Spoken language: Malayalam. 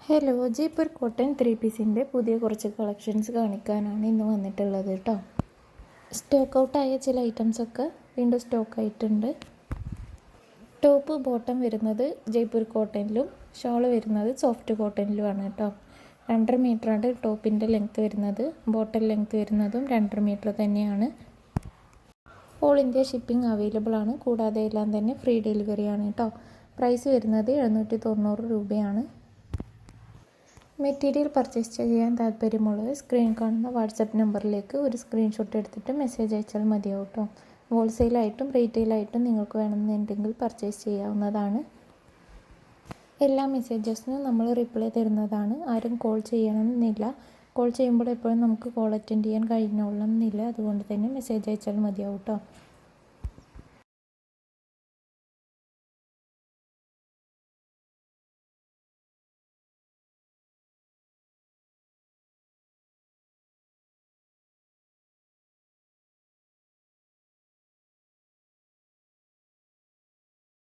ഹലോ, ജയ്പൂർ കോട്ടൺ 3 പീസിൻ്റെ പുതിയ കുറച്ച് കളക്ഷൻസ് കാണിക്കാനാണ് ഇന്ന് വന്നിട്ടുള്ളത് കേട്ടോ. സ്റ്റോക്ക് ഔട്ടായ ചില ഐറ്റംസൊക്കെ വീണ്ടും സ്റ്റോക്ക് ആയിട്ടുണ്ട്. ടോപ്പ് ബോട്ടം വരുന്നത് ജയ്പൂർ കോട്ടണിലും ഷോൾ വരുന്നത് സോഫ്റ്റ് കോട്ടണിലുമാണ് കേട്ടോ. 2.5 മീറ്ററാണ് ടോപ്പിൻ്റെ ലെങ്ത്ത് വരുന്നത്. ബോട്ടം ലെങ്ത്ത് വരുന്നതും 2.5 മീറ്റർ തന്നെയാണ്. ഓൾ ഇന്ത്യ ഷിപ്പിംഗ് അവൈലബിൾ ആണ്. കൂടാതെ എല്ലാം തന്നെ ഫ്രീ ഡെലിവറിയാണ് കേട്ടോ. പ്രൈസ് വരുന്നത് 790 രൂപയാണ്. മെറ്റീരിയൽ പർച്ചേസ് ചെയ്യാൻ താല്പര്യമുള്ളവർ സ്ക്രീൻ കാണുന്ന വാട്സപ്പ് നമ്പറിലേക്ക് ഒരു സ്ക്രീൻഷോട്ട് എടുത്തിട്ട് മെസ്സേജ് അയച്ചാൽ മതിയാവും കേട്ടോ. ഹോൾസെയിലായിട്ടും റീറ്റെയിലായിട്ടും നിങ്ങൾക്ക് വേണമെന്നുണ്ടെങ്കിൽ പർച്ചേസ് ചെയ്യാവുന്നതാണ്. എല്ലാ മെസ്സേജസിനും നമ്മൾ റിപ്ലൈ തരുന്നതാണ്. ആരും കോൾ ചെയ്യണമെന്നില്ല. കോൾ ചെയ്യുമ്പോൾ എപ്പോഴും നമുക്ക് കോൾ അറ്റൻഡ് ചെയ്യാൻ കഴിഞ്ഞോളണമെന്നില്ല. അതുകൊണ്ട് തന്നെ മെസ്സേജ് അയച്ചാൽ മതിയാവും കേട്ടോ.